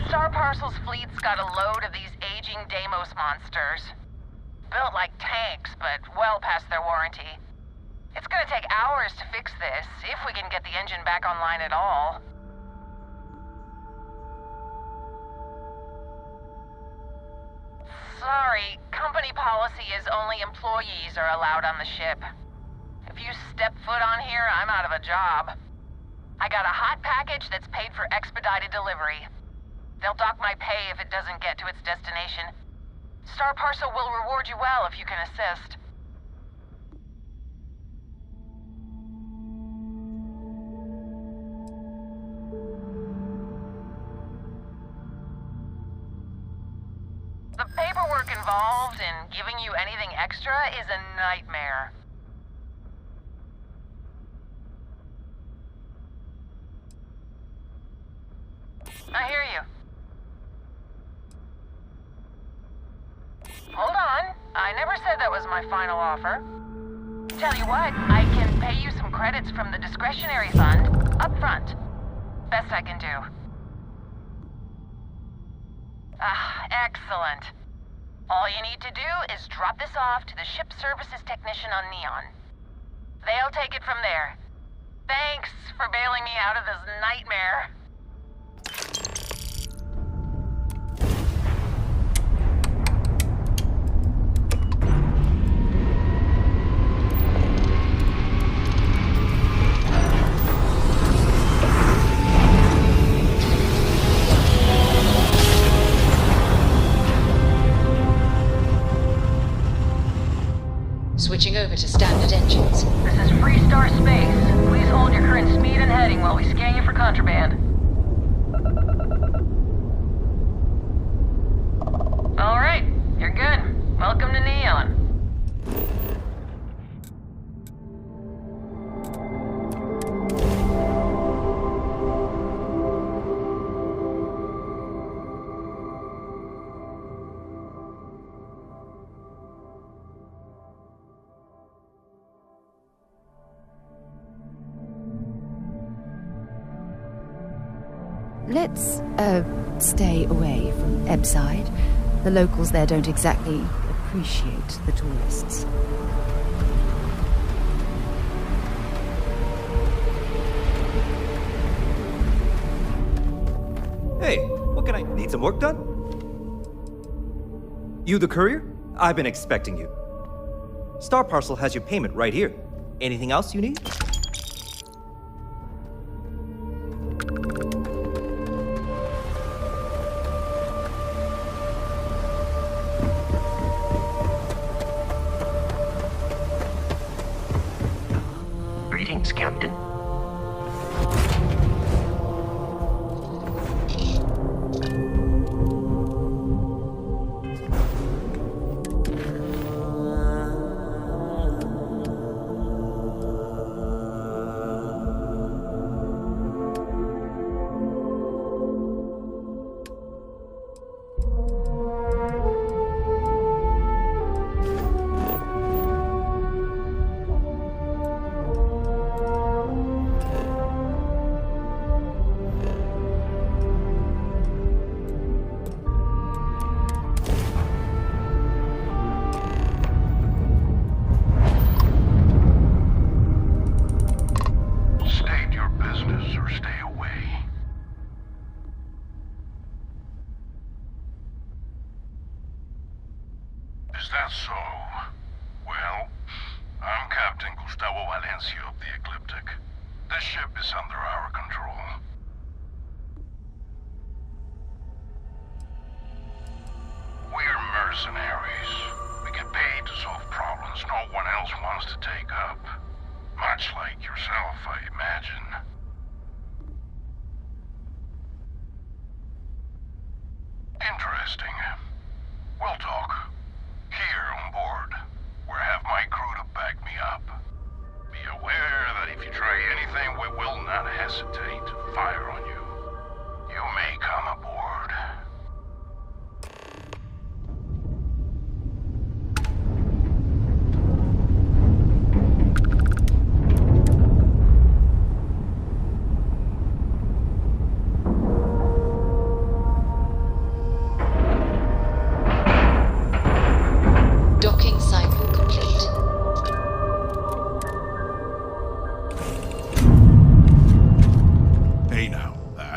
Star Parcel's fleet's got a load of these aging Deimos monsters. Built like tanks, but well past their warranty. It's gonna take hours to fix this, if we can get the engine back online at all. Sorry, company policy is only employees are allowed on the ship. If you step foot on here, I'm out of a job. I got a hot package that's paid for expedited delivery. They'll dock my pay if it doesn't get to its destination. Star Parcel will reward you well if you can assist. The paperwork involved in giving you anything extra is a nightmare. I hear you. Hold on. I never said that was my final offer. Tell you what, I can pay you some credits from the discretionary fund up front. Best I can do. Ah, excellent. All you need to do is drop this off to the ship services technician on Neon. They'll take it from there. Thanks for bailing me out of this nightmare. Switching over to standard engines. This is Freestar Space. Please hold your current speed and heading while we scan you for contraband. All right, you're good. Welcome to Neon. Let's, stay away from Ebbside. The locals there don't exactly appreciate the tourists. Hey, what can I... Need some work done? You the courier? I've been expecting you. Star Parcel has your payment right here. Anything else you need? Greetings, Captain. Is that so? Well, I'm Captain Gustavo Valencia of the Ecliptic. This ship is under our control. We're mercenaries. We get paid to solve problems no one else wants to take up. Much like yourself, I imagine. Interesting. We'll talk. Here on board, where I have my crew to back me up. Be aware that if you try anything, we will not hesitate to fire on you. You may come aboard.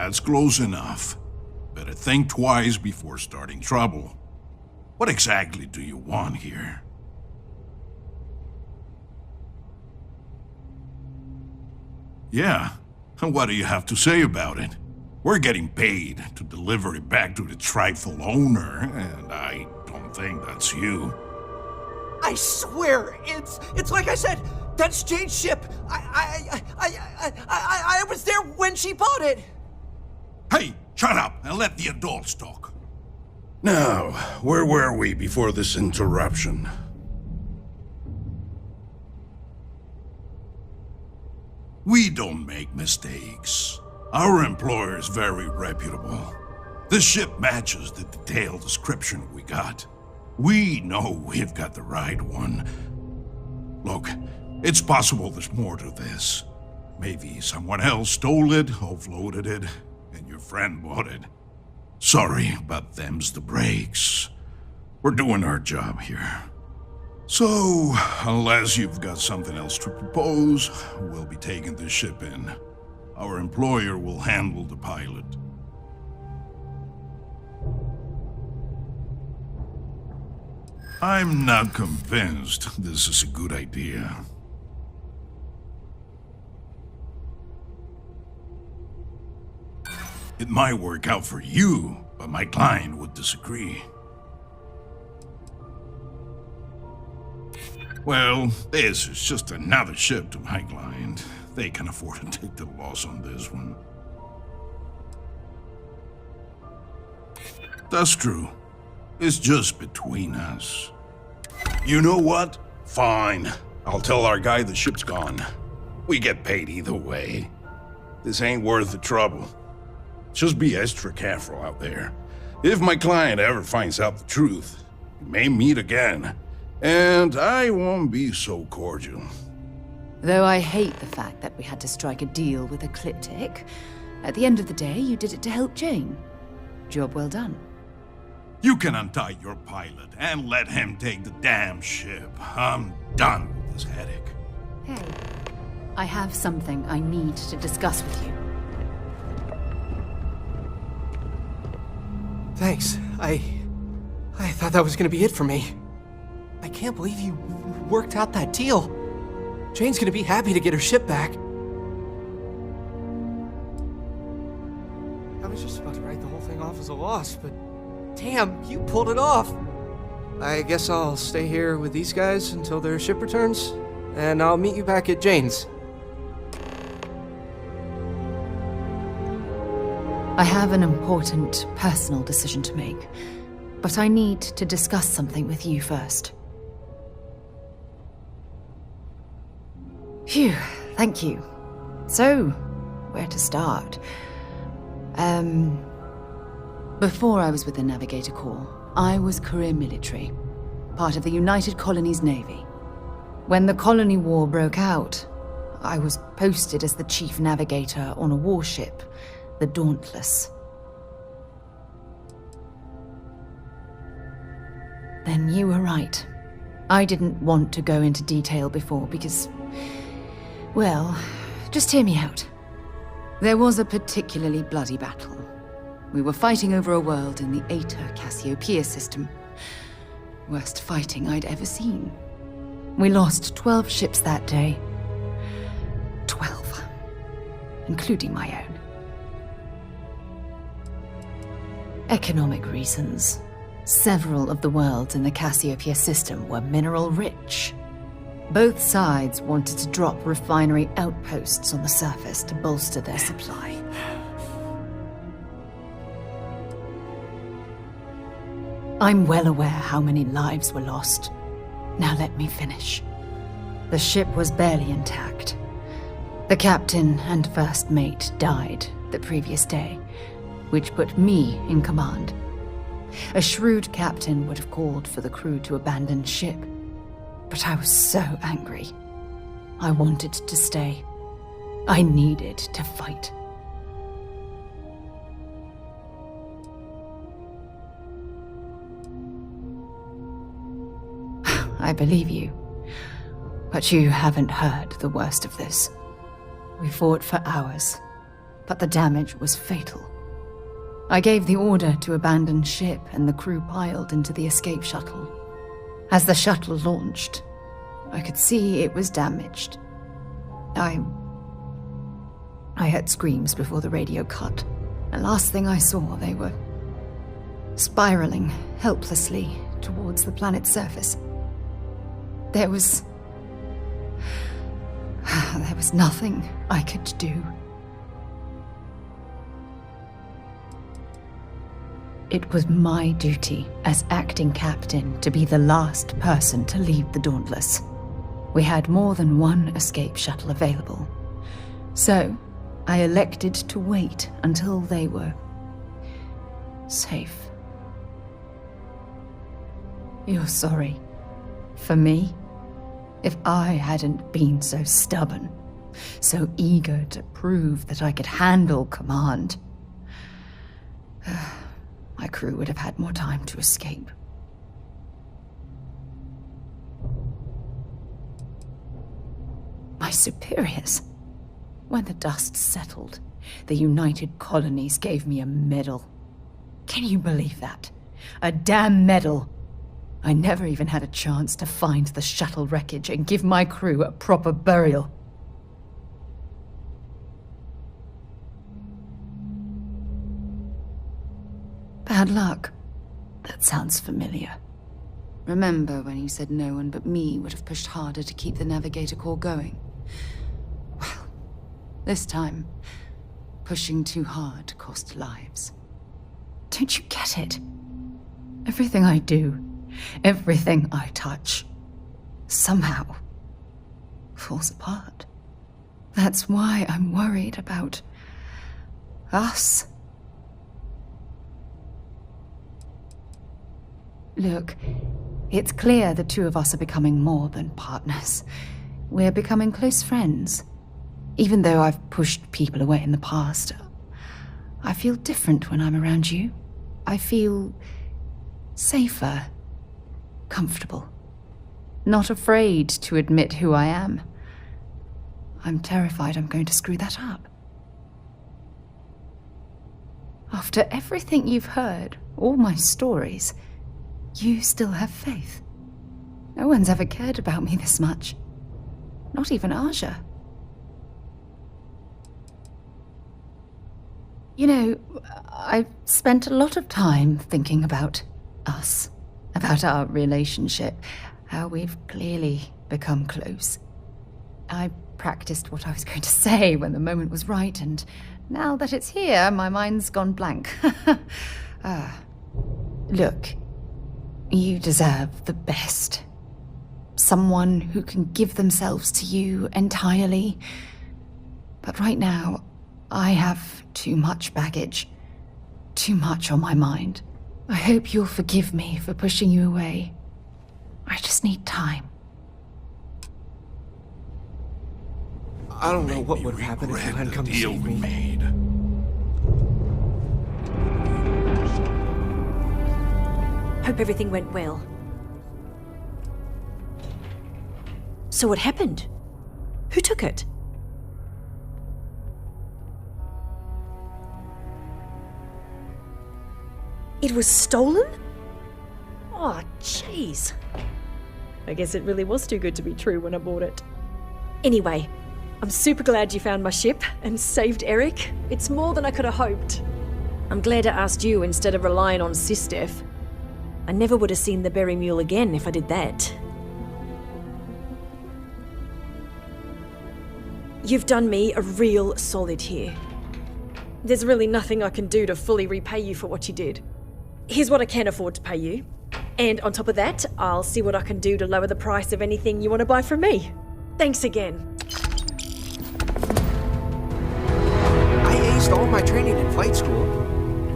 That's close enough. Better think twice before starting trouble. What exactly do you want here? Yeah, and what do you have to say about it? We're getting paid to deliver it back to the trifle owner, and I don't think that's you. I swear, it's like I said, that's Jane's ship. I was there when she bought it. Hey, shut up and let the adults talk. Now, where were we before this interruption? We don't make mistakes. Our employer is very reputable. This ship matches the detailed description we got. We know we've got the right one. Look, it's possible there's more to this. Maybe someone else stole it, offloaded it, and your friend bought it. Sorry, but them's the breaks. We're doing our job here. So, unless you've got something else to propose, we'll be taking this ship in. Our employer will handle the pilot. I'm not convinced this is a good idea. It might work out for you, but my client would disagree. Well, this is just another ship to my client. They can afford to take the loss on this one. That's true. It's just between us. You know what? Fine. I'll tell our guy the ship's gone. We get paid either way. This ain't worth the trouble. Just be extra careful out there. If my client ever finds out the truth, we may meet again. And I won't be so cordial. Though I hate the fact that we had to strike a deal with Ecliptic, at the end of the day, you did it to help Jane. Job well done. You can untie your pilot and let him take the damn ship. I'm done with this headache. Hey, I have something I need to discuss with you. Thanks. I thought that was gonna be it for me. I can't believe you worked out that deal. Jane's gonna be happy to get her ship back. I was just about to write the whole thing off as a loss, but damn, you pulled it off. I guess I'll stay here with these guys until their ship returns, and I'll meet you back at Jane's. I have an important personal decision to make, but I need to discuss something with you first. Phew, thank you. So, where to start? Before I was with the Navigator Corps, I was career military, part of the United Colonies Navy. When the Colony War broke out, I was posted as the chief navigator on a warship, the Dauntless. Then you were right. I didn't want to go into detail before because, well, just hear me out. There was a particularly bloody battle. We were fighting over a world in the Eta Cassiopeia system. Worst fighting I'd ever seen. We lost 12 ships that day. 12. Including my own. Economic reasons. Several of the worlds in the Cassiopeia system were mineral rich. Both sides wanted to drop refinery outposts on the surface to bolster their supply. I'm well aware how many lives were lost. Now let me finish. The ship was barely intact. The captain and first mate died the previous day, which put me in command. A shrewd captain would have called for the crew to abandon ship, but I was so angry. I wanted to stay. I needed to fight. I believe you, but you haven't heard the worst of this. We fought for hours, but the damage was fatal. I gave the order to abandon ship and the crew piled into the escape shuttle. As the shuttle launched, I could see it was damaged. I heard screams before the radio cut, and last thing I saw, they were spiraling helplessly towards the planet's surface. There was nothing I could do. It was my duty as acting captain to be the last person to leave the Dauntless. We had more than one escape shuttle available. So, I elected to wait until they were safe. You're sorry. For me? If I hadn't been so stubborn, so eager to prove that I could handle command, my crew would have had more time to escape. My superiors. When the dust settled, the United Colonies gave me a medal. Can you believe that? A damn medal! I never even had a chance to find the shuttle wreckage and give my crew a proper burial. Bad luck. That sounds familiar. Remember when you said no one but me would have pushed harder to keep the Navigator core going? Well, this time, pushing too hard cost lives. Don't you get it? Everything I do, everything I touch, somehow falls apart. That's why I'm worried about us. Look, it's clear the two of us are becoming more than partners. We're becoming close friends. Even though I've pushed people away in the past, I feel different when I'm around you. I feel safer, comfortable, not afraid to admit who I am. I'm terrified I'm going to screw that up. After everything you've heard, all my stories, you still have faith. No one's ever cared about me this much. Not even Aja. You know, I've spent a lot of time thinking about us, about our relationship, how we've clearly become close. I practiced what I was going to say when the moment was right, and now that it's here, my mind's gone blank. Look, you deserve the best. Someone who can give themselves to you entirely. But right now, I have too much baggage. Too much on my mind. I hope you'll forgive me for pushing you away. I just need time. I don't know what would have happened if you hadn't come to save me. Hope everything went well. So what happened? Who took it? It was stolen? Oh, jeez. I guess it really was too good to be true when I bought it. Anyway, I'm super glad you found my ship and saved Eric. It's more than I could have hoped. I'm glad I asked you instead of relying on Sistef. I never would have seen the Berry Mule again if I did that. You've done me a real solid here. There's really nothing I can do to fully repay you for what you did. Here's what I can afford to pay you. And on top of that, I'll see what I can do to lower the price of anything you want to buy from me. Thanks again. I aced all my training in flight school.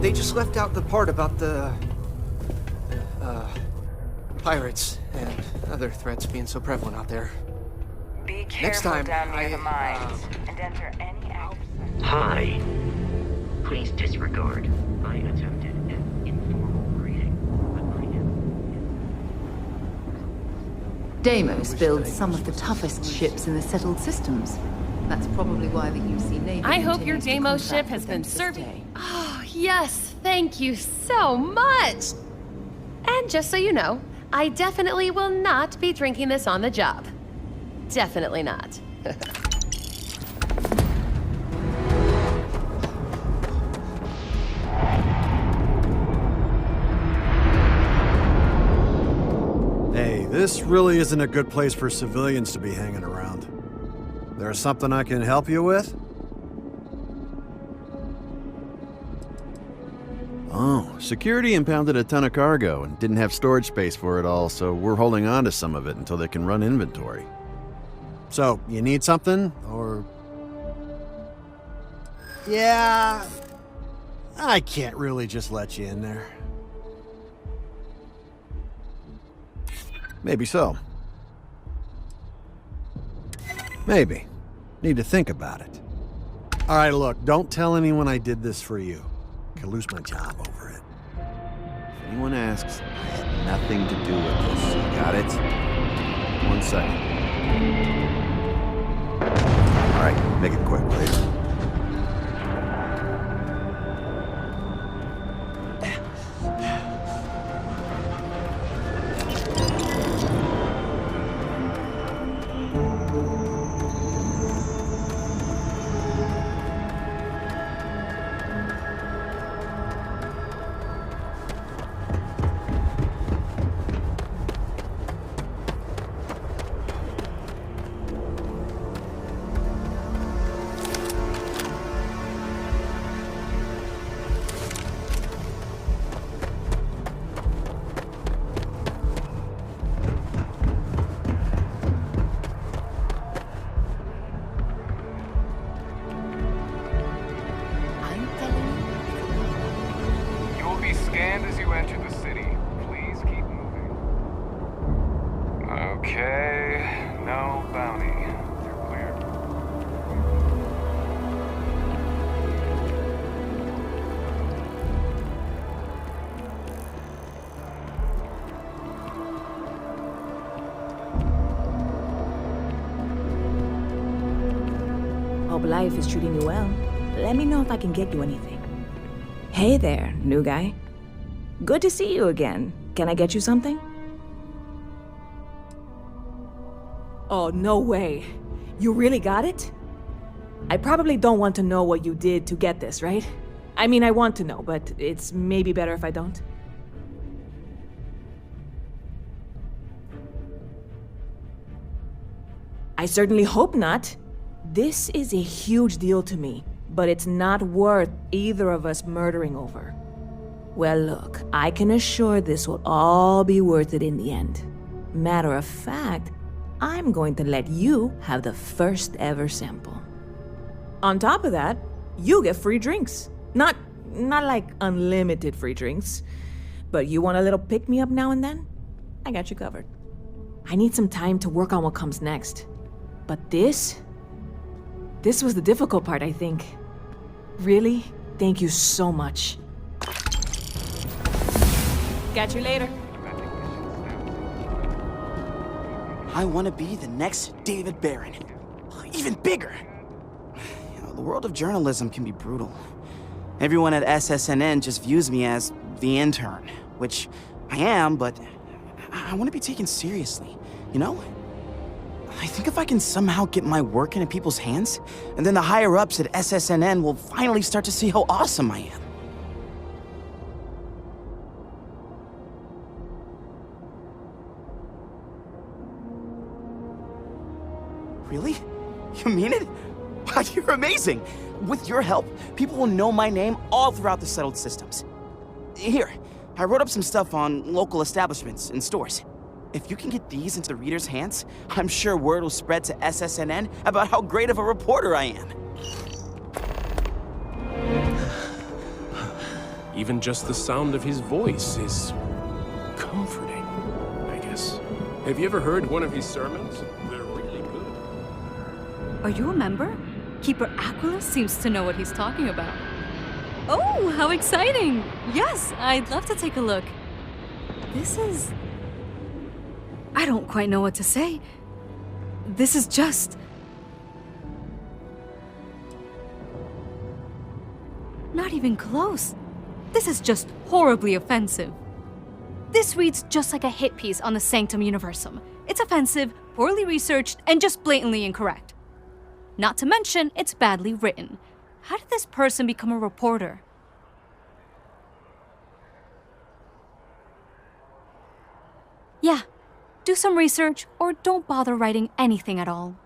They just left out the part about the pirates and other threats being so prevalent out there. Be careful Next time, down near the mines and enter any access. Hi. Please disregard. I attempted an informal greeting, but I am... Deimos builds some of the toughest ships in the settled systems. That's probably why the UC Navy. I hope your continues to Deimos contract ship with has them been to this serving. day. Oh, yes, thank you so much! And just so you know, I definitely will not be drinking this on the job. Definitely not. Hey, this really isn't a good place for civilians to be hanging around. There's something I can help you with? Oh, security impounded a ton of cargo and didn't have storage space for it all, so we're holding on to some of it until they can run inventory. So, you need something, or... Yeah... I can't really just let you in there. Maybe so. Maybe. Need to think about it. Alright, look, don't tell anyone I did this for you. I could lose my job over it. If anyone asks, I had nothing to do with this. You got it? 1 second. Alright, make it quick, later. Hope life is treating you well. Let me know if I can get you anything. Hey there, new guy. Good to see you again. Can I get you something? Oh, no way. You really got it? I probably don't want to know what you did to get this, right? I mean, I want to know, but it's maybe better if I don't. I certainly hope not. This is a huge deal to me, but it's not worth either of us murdering over. Well, look, I can assure this will all be worth it in the end. Matter of fact, I'm going to let you have the first ever sample. On top of that, you get free drinks. Not like unlimited free drinks, but you want a little pick-me-up now and then? I got you covered. I need some time to work on what comes next. But this was the difficult part, I think. Really, thank you so much. Catch you later. I want to be the next David Barron. Even bigger. You know, the world of journalism can be brutal. Everyone at SSNN just views me as the intern, which I am, but I want to be taken seriously, you know? I think if I can somehow get my work into people's hands, and then the higher-ups at SSNN will finally start to see how awesome I am. Really? You mean it? Wow, you're amazing! With your help, people will know my name all throughout the settled systems. Here, I wrote up some stuff on local establishments and stores. If you can get these into the readers' hands, I'm sure word will spread to SSNN about how great of a reporter I am. Even just the sound of his voice is comforting, I guess. Have you ever heard one of his sermons? They're really good. Are you a member? Keeper Aquila seems to know what he's talking about. Oh, how exciting! Yes, I'd love to take a look. This is... I don't quite know what to say. This is just... Not even close. This is just horribly offensive. This reads just like a hit piece on the Sanctum Universum. It's offensive, poorly researched, and just blatantly incorrect. Not to mention, it's badly written. How did this person become a reporter? Yeah, do some research or don't bother writing anything at all.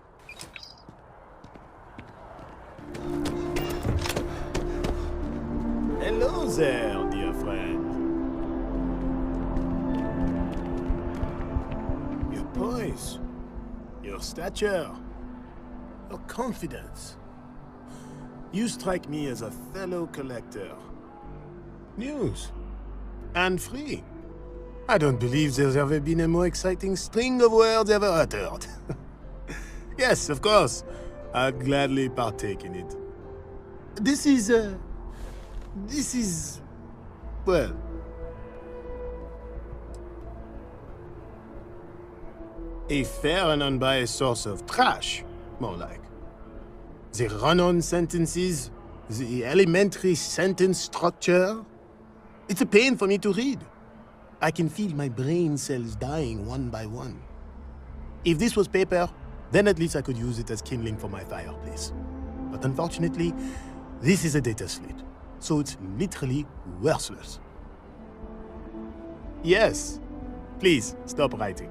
Hello there, dear friend. Your poise, your stature, your confidence. You strike me as a fellow collector. News. And free. I don't believe there's ever been a more exciting string of words ever uttered. Yes, of course. I'd gladly partake in it. This is, well... a fair and unbiased source of trash, more like. The run-on sentences, the elementary sentence structure. It's a pain for me to read. I can feel my brain cells dying one by one. If this was paper, then at least I could use it as kindling for my fireplace. But unfortunately, this is a data slate, so it's literally worthless. Yes, please stop writing.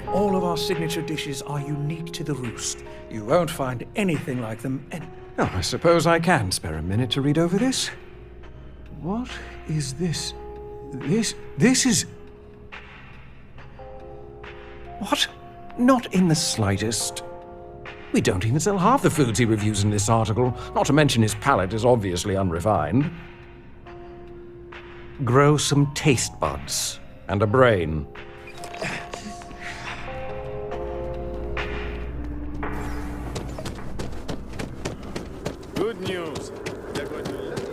All of our signature dishes are unique to the Roost. You won't find anything like them. Oh, I suppose I can spare a minute to read over this. What is this? This is... What? Not in the slightest. We don't even sell half the foods he reviews in this article, not to mention his palate is obviously unrefined. Grow some taste buds and a brain. Good news. They're going to let you.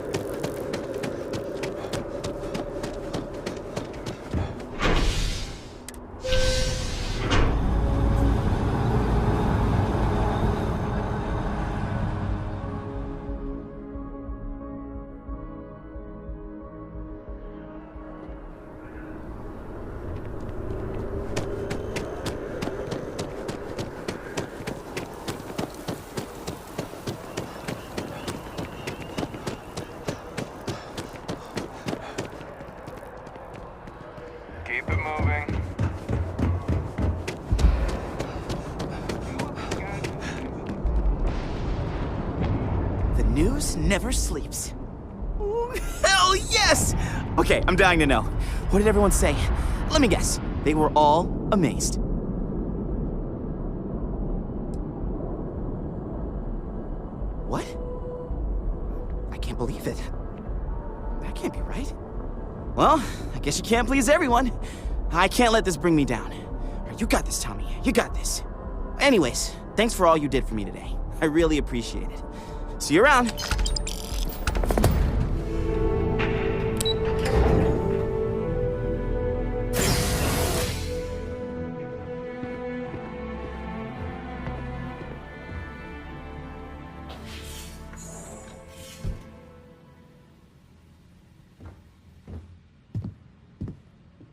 Keep it moving. The news never sleeps. Ooh, hell yes! Okay, I'm dying to know. What did everyone say? Let me guess. They were all amazed. What? I can't believe it. That can't be right. Well, I guess you can't please everyone. I can't let this bring me down. You got this, Tommy. You got this. Anyways, thanks for all you did for me today. I really appreciate it. See you around.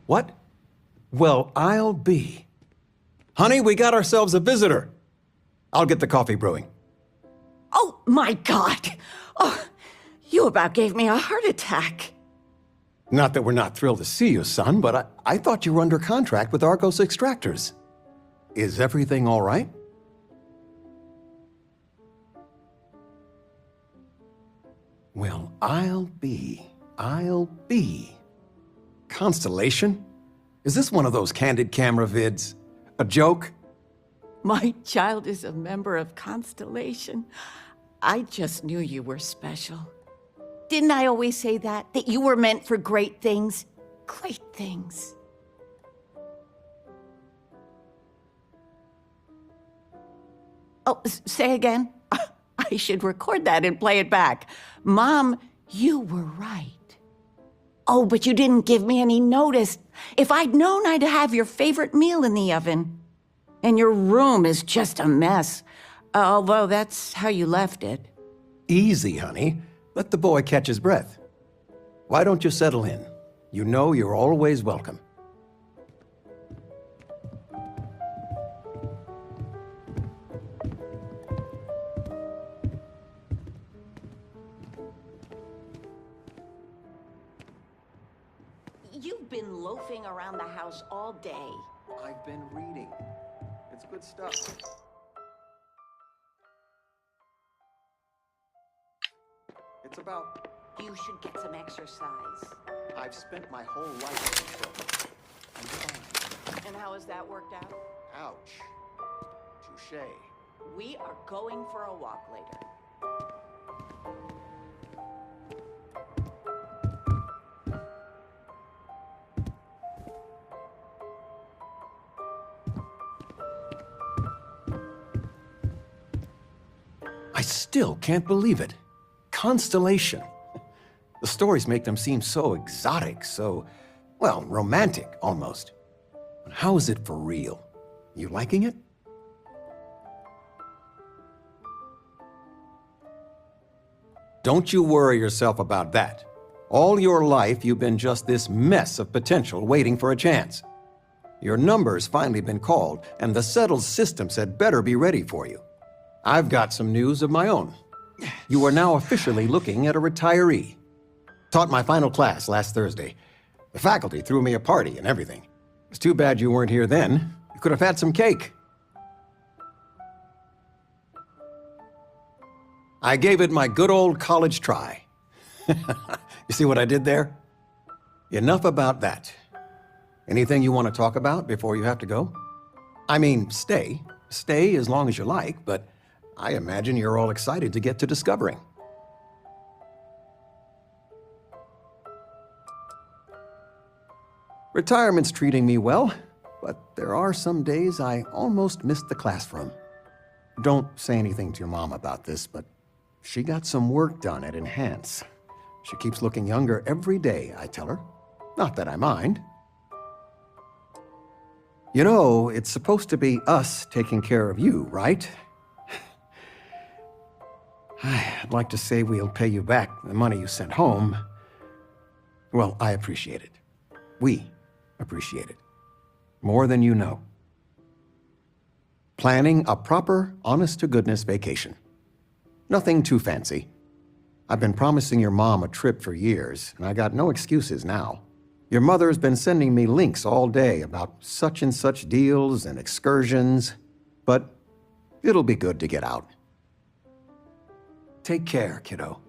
What? Well, I'll be. Honey, we got ourselves a visitor. I'll get the coffee brewing. Oh, my God. Oh, you about gave me a heart attack. Not that we're not thrilled to see you, son, but I thought you were under contract with Argos Extractors. Is everything all right? Well, I'll be. Constellation? Is this one of those candid camera vids? A joke? My child is a member of Constellation. I just knew you were special. Didn't I always say that? That you were meant for great things? Great things. Oh, say again? I should record that and play it back. Mom, you were right. Oh, but you didn't give me any notice. If I'd known, I'd have your favorite meal in the oven. And your room is just a mess. Although that's how you left it. Easy, honey. Let the boy catch his breath. Why don't you settle in? You know you're always welcome. You've been loafing around the house all day. I've been reading. It's good stuff. It's about... You should get some exercise. I've spent my whole life... I'm fine. And how has that worked out? Ouch. Touché. We are going for a walk later. I still can't believe it. Constellation. The stories make them seem so exotic, so, well, romantic, almost. But how is it for real? You liking it? Don't you worry yourself about that. All your life, you've been just this mess of potential waiting for a chance. Your number's finally been called, and the settled systems had better be ready for you. I've got some news of my own. You are now officially looking at a retiree. Taught my final class last Thursday. The faculty threw me a party and everything. It's too bad you weren't here then. You could have had some cake. I gave it my good old college try. You see what I did there? Enough about that. Anything you want to talk about before you have to go? I mean, stay. Stay as long as you like, but I imagine you're all excited to get to discovering. Retirement's treating me well, but there are some days I almost missed the class from. Don't say anything to your mom about this, but she got some work done at Enhance. She keeps looking younger every day, I tell her. Not that I mind. You know, it's supposed to be us taking care of you, right? I'd like to say we'll pay you back the money you sent home. Well, I appreciate it. We appreciate it. More than you know. Planning a proper, honest-to-goodness vacation. Nothing too fancy. I've been promising your mom a trip for years, and I got no excuses now. Your mother's been sending me links all day about such and such deals and excursions, but it'll be good to get out. Take care, kiddo.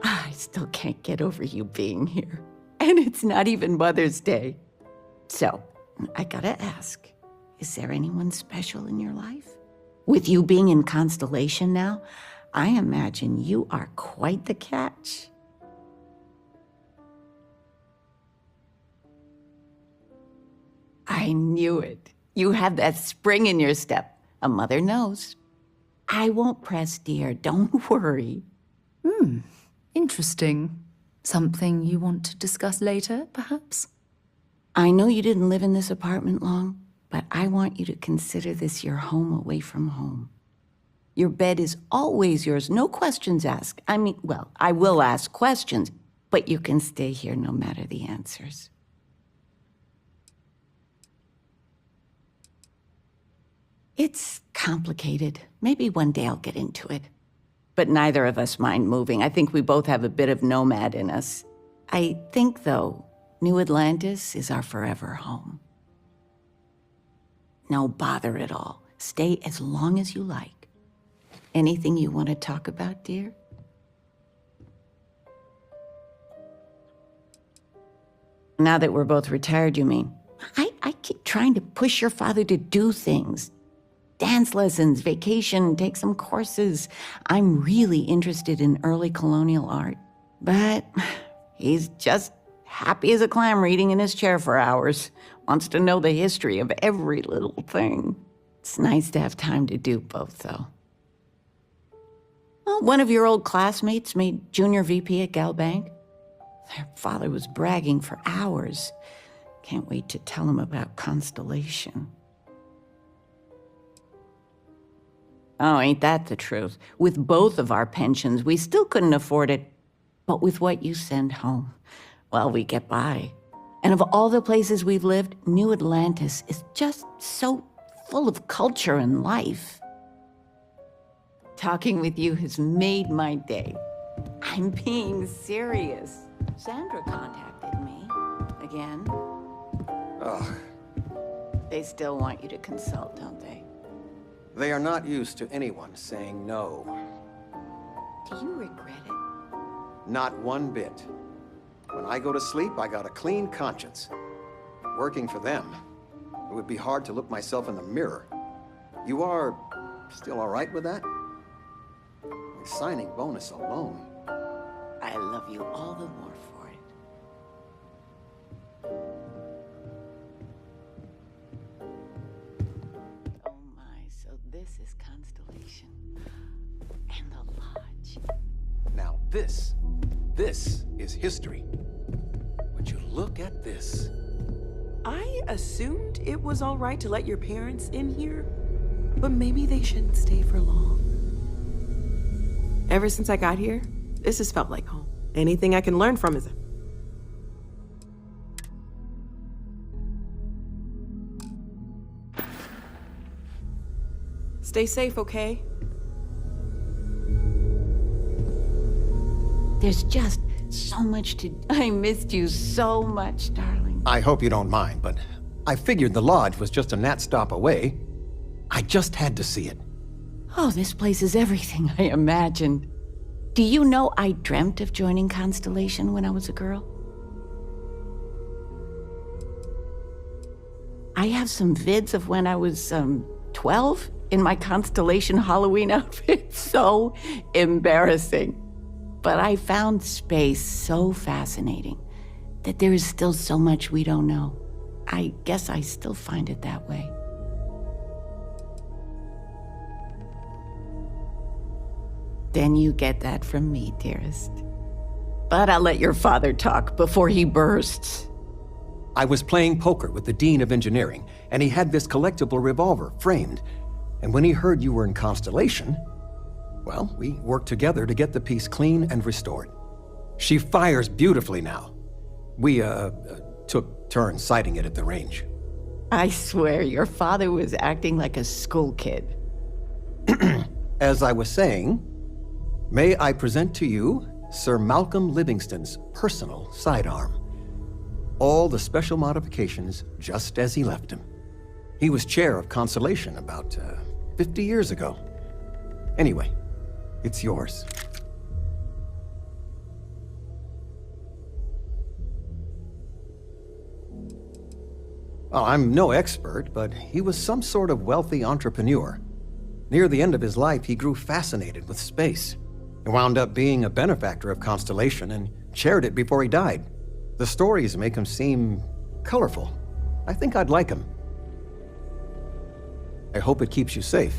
I still can't get over you being here. And it's not even Mother's Day. So, I gotta ask, is there anyone special in your life? With you being in Constellation now, I imagine you are quite the catch. I knew it. You have that spring in your step. A mother knows. I won't press, dear. Don't worry. Interesting. Something you want to discuss later, perhaps? I know you didn't live in this apartment long, but I want you to consider this your home away from home. Your bed is always yours, no questions asked. I mean, well, I will ask questions, but you can stay here no matter the answers. It's complicated. Maybe one day I'll get into it. but neither of us mind moving. I think we both have a bit of nomad in us. I think, though, New Atlantis is our forever home. No bother at all. Stay as long as you like. Anything you want to talk about, dear? Now that we're both retired, you mean? I keep trying to push your father to do things. Dance lessons, vacation, take some courses. I'm really interested in early colonial art. But he's just happy as a clam reading in his chair for hours. Wants to know the history of every little thing. It's nice to have time to do both, though. Well, one of your old classmates made junior VP at Gal Bank. Their father was bragging for hours. Can't wait to tell him about Constellation. Oh, ain't that the truth? With both of our pensions, we still couldn't afford it. But with what you send home, well, we get by. And of all the places we've lived, New Atlantis is just so full of culture and life. Talking with you has made my day. I'm being serious. Sandra contacted me again. Ugh. They still want you to consult, don't they? They are not used to anyone saying no. Do you regret it? Not one bit. When I go to sleep, I got a clean conscience. Working for them, it would be hard to look myself in the mirror. You are still all right with that? The signing bonus alone. I love you all the more for it. Oh my, so this is Constellation. And the lodge. Now this is history. Would you look at this? I assumed it was all right to let your parents in here, but maybe they shouldn't stay for long. Ever since I got here, this has felt like home. Anything I can learn from is... Stay safe, okay? There's just so much to... I missed you so much, darling. I hope you don't mind, but I figured the lodge was just a gnat stop away. I just had to see it. Oh, this place is everything I imagined. Do you know I dreamt of joining Constellation when I was a girl? I have some vids of when I was, 12 in my Constellation Halloween outfit. So embarrassing. But I found space so fascinating that there is still so much we don't know. I guess I still find it that way. Then you get that from me, dearest. But I'll let your father talk before he bursts. I was playing poker with the Dean of Engineering, and he had this collectible revolver framed. And when he heard you were in Constellation, well, we worked together to get the piece clean and restored. She fires beautifully now. We, took turns sighting it at the range. I swear, your father was acting like a school kid. As I was saying, may I present to you Sir Malcolm Livingston's personal sidearm. All the special modifications just as he left him. He was chair of Constellation about 50 years ago. Anyway, it's yours. Well, I'm no expert, but he was some sort of wealthy entrepreneur. Near the end of his life, he grew fascinated with space. He wound up being a benefactor of Constellation and chaired it before he died. The stories make him seem colorful. I think I'd like him. I hope it keeps you safe.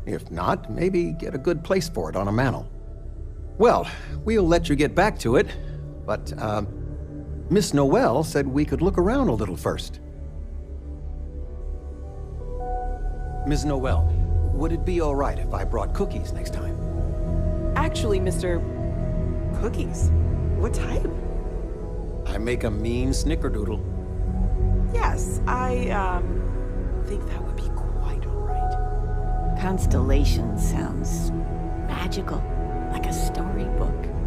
If not, maybe get a good place for it on a mantle. Well, we'll let you get back to it, but, Miss Noel said we could look around a little first. Ms. Noel, would it be all right if I brought cookies next time? Actually, Mr. Cookies? What type? I make a mean snickerdoodle. Yes, I, think that would be quite all right. Constellation sounds magical. like a storybook.